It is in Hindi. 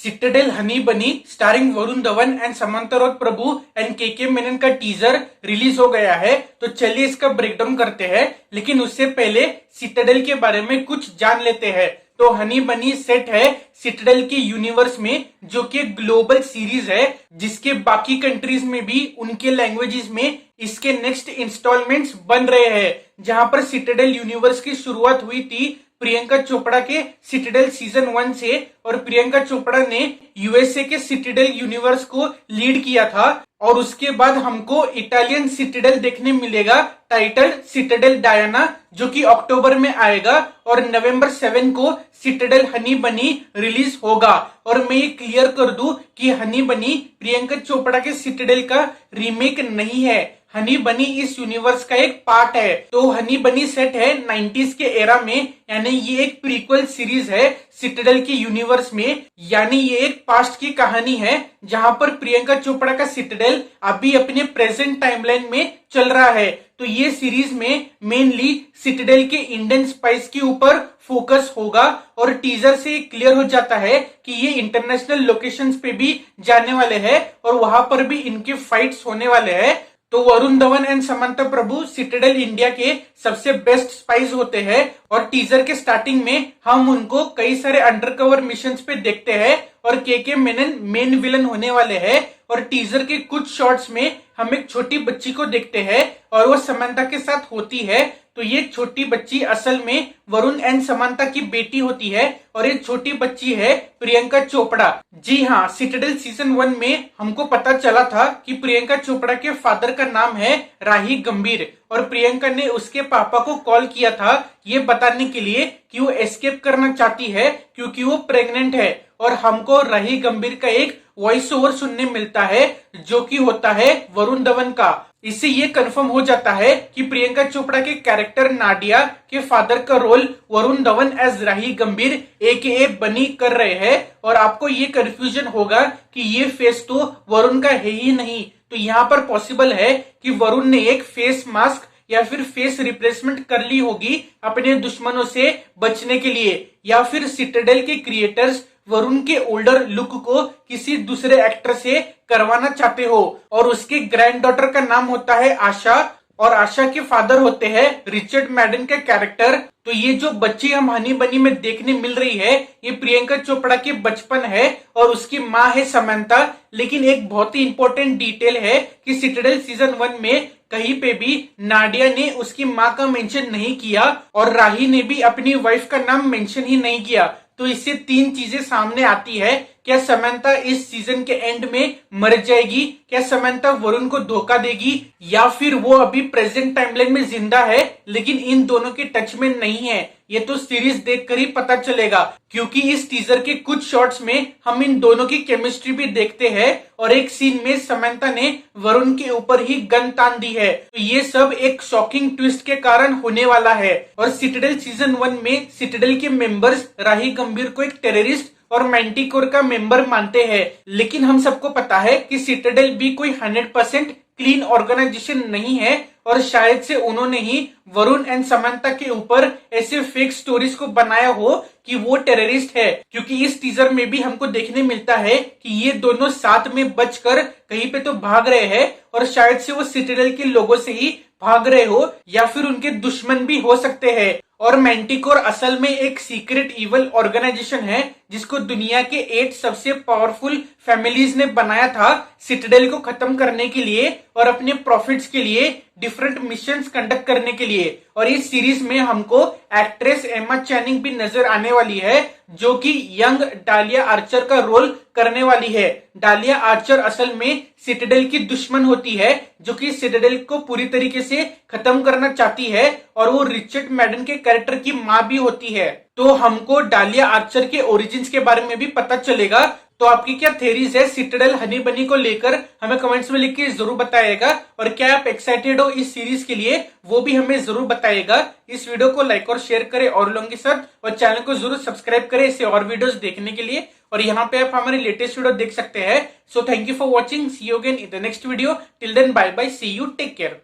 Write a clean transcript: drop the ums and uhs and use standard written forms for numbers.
सिटाडेल हनी बनी starring Varun Dhawan and Samantha Roy Prabhu and के मेनन का टीजर रिलीज हो गया है। तो चलिए इसका ब्रेकडाउन करते हैं, लेकिन उससे पहले सिटाडेल के बारे में कुछ जान लेते हैं। तो हनी बनी सेट है सिटाडेल के यूनिवर्स में, जो कि ग्लोबल सीरीज है जिसके बाकी कंट्रीज में भी उनके लैंग्वेजेस में इसके नेक्स्ट इंस्टॉलमेंट्स बन रहे हैं। जहां पर सिटाडेल यूनिवर्स की शुरुआत हुई थी प्रियंका चोपड़ा के सिटाडेल सीजन 1 से, और प्रियंका चोपड़ा ने यूएसए के सिटाडेल यूनिवर्स को लीड किया था। और उसके बाद हमको इटालियन सिटाडेल देखने मिलेगा टाइटल सिटाडेल डायना, जो कि अक्टूबर में आएगा, और नवंबर 7 को सिटाडेल हनी बनी रिलीज होगा। और मैं ये क्लियर कर दूं कि हनी बनी प्रियंका चोपड़ा के सिटाडेल का रीमेक नहीं है, हनी बनी इस यूनिवर्स का एक पार्ट है। तो हनी बनी सेट है 90s के एरा में, यानी ये एक प्रीक्वल सीरीज है सिटाडेल के यूनिवर्स में, यानी ये एक पास्ट की कहानी है जहां पर प्रियंका चोपड़ा का सिटाडेल अभी अपने प्रेजेंट टाइमलाइन में चल रहा है। तो ये सीरीज में मेनली सिटाडेल के इंडियन स्पाइस के ऊपर फोकस होगा, और टीजर से क्लियर हो जाता है कि ये इंटरनेशनल लोकेशंस पे भी जाने वाले हैं और वहां पर भी इनके फाइट्स होने वाले हैं। तो Varun Dhawan and Samantha Prabhu Citadel India के सबसे बेस्ट स्पाइस होते हैं, और टीजर के स्टार्टिंग में हम उनको कई सारे अंडरकवर मिशंस पे देखते हैं, और के मेनन मेन विलन होने वाले हैं। और टीजर के कुछ शॉट्स में हम एक छोटी बच्ची को देखते हैं और वो समंता के साथ होती है। तो ये छोटी बच्ची असल में वरुण एंड समंता की बेटी होती है, और ये छोटी बच्ची है प्रियंका चोपड़ा। जी हाँ, सिटाडेल सीजन 1 में हमको पता चला था कि प्रियंका चोपड़ा के फादर का नाम है राही गंभीर, और प्रियंका ने उसके पापा को कॉल किया था ये बताने के लिए कि वो एस्केप करना चाहती है क्योंकि वो प्रेग्नेंट है। और हमको राही गंभीर का एक वॉइस ओवर सुनने मिलता है जो कि होता है वरुण धवन का। इससे ये कंफर्म हो जाता है कि प्रियंका चोपड़ा के कैरेक्टर नाडिया के फादर का रोल वरुण धवन एज राही गंभीर AKA बनी कर रहे हैं। और आपको ये कंफ्यूजन होगा कि ये फेस तो वरुण का है ही नहीं, तो यहाँ पर पॉसिबल है कि वरुण ने एक फेस मास्क या फिर फेस रिप्लेसमेंट कर ली होगी अपने दुश्मनों से बचने के लिए, या फिर सिटाडेल के क्रिएटर्स वरुण के ओल्डर लुक को किसी दूसरे एक्टर से करवाना चाहते हो। और उसके ग्रैंड डॉटर का नाम होता है आशा, और आशा के फादर होते हैं रिचर्ड मैडन के कैरेक्टर। तो ये जो बच्ची हम हनी बनी में देखने मिल रही है ये प्रियंका चोपड़ा के बचपन है, और उसकी माँ है समंता। लेकिन एक बहुत ही इंपॉर्टेंट डिटेल है कि सिटाडेल सीजन 1 में कहीं पे भी नाडिया ने उसकी माँ का मेंशन नहीं किया, और राही ने भी अपनी वाइफ का नाम मेंशन ही नहीं किया। तो इससे तीन चीजें सामने आती है। क्या समंता इस सीजन के एंड में मर जाएगी? क्या समंता वरुण को धोखा देगी, या फिर वो अभी प्रेजेंट टाइमलाइन में जिंदा है लेकिन इन दोनों के टच में नहीं है? ये तो सीरीज देखकर ही पता चलेगा, क्योंकि इस टीजर के कुछ शॉट्स में हम इन दोनों की केमिस्ट्री भी देखते हैं, और एक सीन में समंता ने वरुण के ऊपर ही गन तान दी है। तो ये सब एक शॉकिंग ट्विस्ट के कारण होने वाला है। और सिटाडेल सीजन 1 में सिटाडेल के मेंबर्स राही गंभीर को एक टेररिस्ट और मैंटिकोर का मेंबर मानते हैं, लेकिन हम सबको पता है कि सिटाडेल भी कोई 100% क्लीन ऑर्गेनाइजेशन नहीं है, और शायद से उन्होंने ही वरुण एंड समंता के ऊपर ऐसे फेक स्टोरीज को बनाया हो कि वो टेररिस्ट है। क्योंकि इस टीजर में भी हमको देखने मिलता है कि ये दोनों साथ में बचकर कहीं पे तो भाग रहे हैं, और शायद से वो सिटाडेल के लोगों से ही भाग रहे हो, या फिर उनके दुश्मन भी हो सकते हैं। और मैंटिकोर असल में एक सीक्रेट इवल ऑर्गेनाइजेशन है जिसको दुनिया के 8 सबसे पावरफुल फैमिलीज ने बनाया था सिटाडेल को खत्म करने के लिए और अपने प्रॉफिट्स के लिए डिफरेंट मिशंस कंडक्ट करने के लिए। और इस सीरीज में हमको एक्ट्रेस एमा चैनिंग भी नजर आने वाली है, जो कि यंग डालिया आर्चर का रोल करने वाली है। डालिया आर्चर असल में सिटाडेल की दुश्मन होती है, जो कि सिटाडेल को पूरी तरीके से खत्म करना चाहती है, और वो रिचर्ड मैडन के कैरेक्टर की माँ भी होती है। तो हमको डालिया आर्चर के ओरिजिन्स के बारे में भी पता चलेगा। तो आपकी क्या थेरीज है सिटाडेल हनी बनी को लेकर, हमें कमेंट्स में लिख के जरूर बताइएगा। और क्या आप एक्साइटेड हो इस सीरीज के लिए, वो भी हमें जरूर बताइएगा। इस वीडियो को लाइक और शेयर करें और लोगों के साथ, और चैनल को जरूर सब्सक्राइब करें इससे और वीडियोस देखने के लिए। और यहाँ पे आप हमारे लेटेस्ट वीडियो देख सकते हैं। So thank you for watching, see you again in the next video. Till then bye bye, see you, take care.